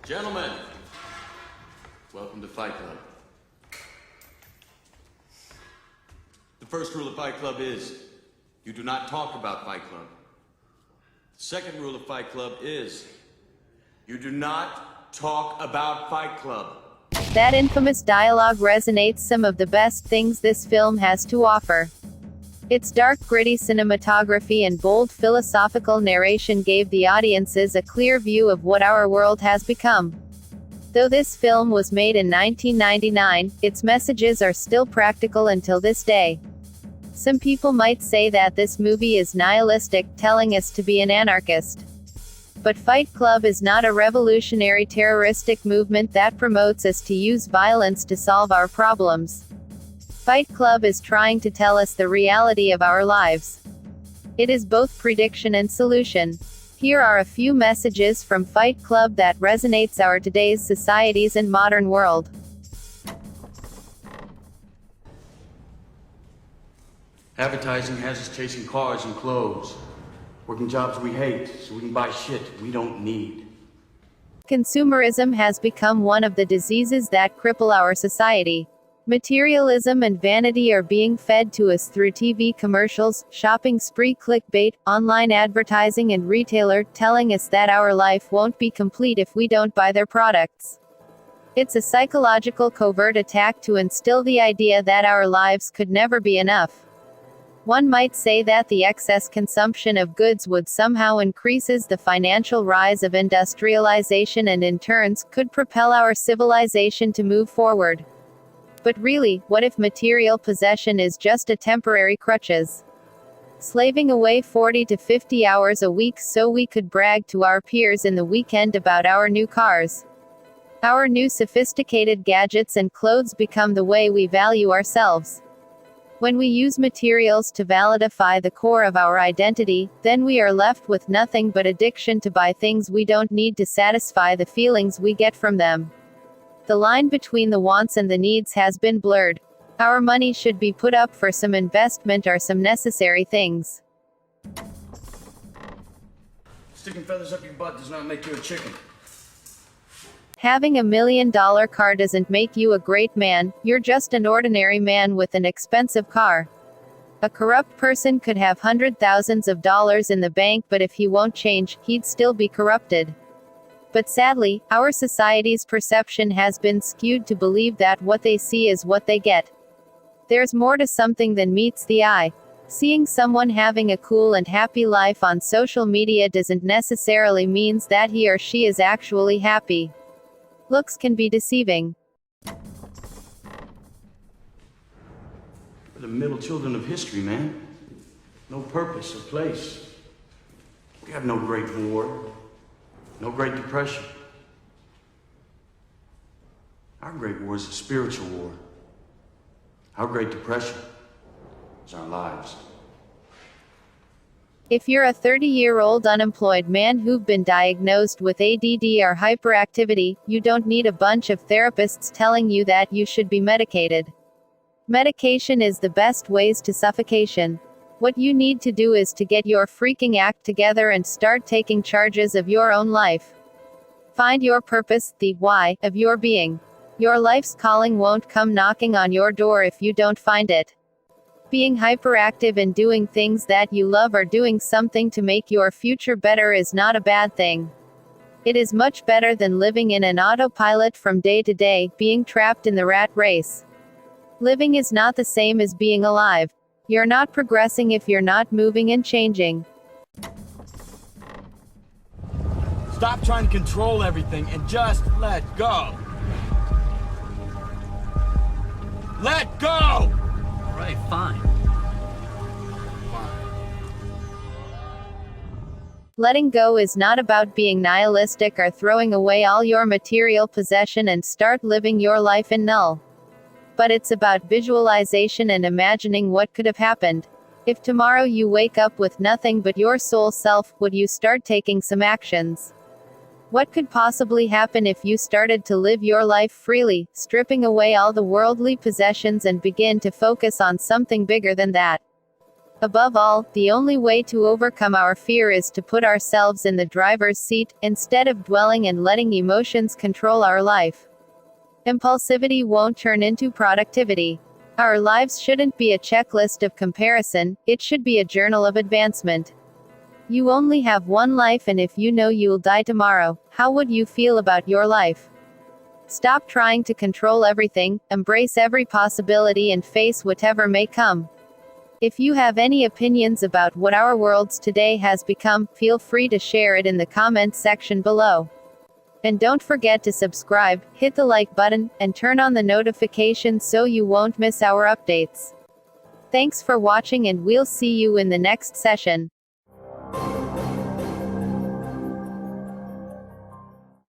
Gentlemen, welcome to Fight Club. The first rule of Fight Club is, you do not talk about Fight Club. The second rule of Fight Club is, you do not talk about Fight Club. That infamous dialogue resonates some of the best things this film has to offer. Its dark, gritty cinematography and bold philosophical narration gave the audiences a clear view of what our world has become. Though this film was made in 1999, its messages are still practical until this day. Some people might say that this movie is nihilistic, telling us to be an anarchist. But Fight Club is not a revolutionary terroristic movement that promotes us to use violence to solve our problems. Fight Club is trying to tell us the reality of our lives. It is both prediction and solution. Here are a few messages from Fight Club that resonates our today's societies and modern world. Advertising has us chasing cars and clothes, working jobs we hate so we can buy shit we don't need. Consumerism has become one of the diseases that cripple our society. Materialism and vanity are being fed to us through TV commercials, shopping spree clickbait, online advertising and retailer, telling us that our life won't be complete if we don't buy their products. It's a psychological covert attack to instill the idea that our lives could never be enough. One might say that the excess consumption of goods would somehow increases the financial rise of industrialization and in turns, could propel our civilization to move forward. But really, what if material possession is just a temporary crutches? Slaving away 40 to 50 hours a week so we could brag to our peers in the weekend about our new cars. Our new sophisticated gadgets and clothes become the way we value ourselves. When we use materials to validify the core of our identity, then we are left with nothing but addiction to buy things we don't need to satisfy the feelings we get from them. The line between the wants and the needs has been blurred. Our money should be put up for some investment or some necessary things. Sticking feathers up your butt does not make you a chicken. Having $1 million car doesn't make you a great man, you're just an ordinary man with an expensive car. A corrupt person could have thousands of dollars in the bank, but if he won't change, he'd still be corrupted. But sadly, our society's perception has been skewed to believe that what they see is what they get. There's more to something than meets the eye. Seeing someone having a cool and happy life on social media doesn't necessarily means that he or she is actually happy. Looks can be deceiving. We're the middle children of history, man. No purpose or place. We have no great war. No Great Depression. Our Great War is a spiritual war. Our Great Depression is our lives. If you're a 30-year-old unemployed man who've been diagnosed with ADD or hyperactivity, you don't need a bunch of therapists telling you that you should be medicated. Medication is the best ways to suffocation. What you need to do is to get your freaking act together and start taking charges of your own life. Find your purpose, the why, of your being. Your life's calling won't come knocking on your door if you don't find it. Being hyperactive and doing things that you love or doing something to make your future better is not a bad thing. It is much better than living in an autopilot from day to day, being trapped in the rat race. Living is not the same as being alive. You're not progressing if you're not moving and changing. Stop trying to control everything and just let go. Let go! All right, fine. Letting go is not about being nihilistic or throwing away all your material possession and start living your life in null. But it's about visualization and imagining what could have happened. If tomorrow you wake up with nothing but your soul self, would you start taking some actions? What could possibly happen if you started to live your life freely, stripping away all the worldly possessions and begin to focus on something bigger than that? Above all, the only way to overcome our fear is to put ourselves in the driver's seat, instead of dwelling and letting emotions control our life. Impulsivity won't turn into productivity. Our lives shouldn't be a checklist of comparison, it should be a journal of advancement. You only have one life, and if you know you'll die tomorrow, how would you feel about your life? Stop trying to control everything, embrace every possibility and face whatever may come. If you have any opinions about what our world today has become, feel free to share it in the comments section below. And don't forget to subscribe, hit the like button, and turn on the notifications so you won't miss our updates. Thanks for watching, and we'll see you in the next session.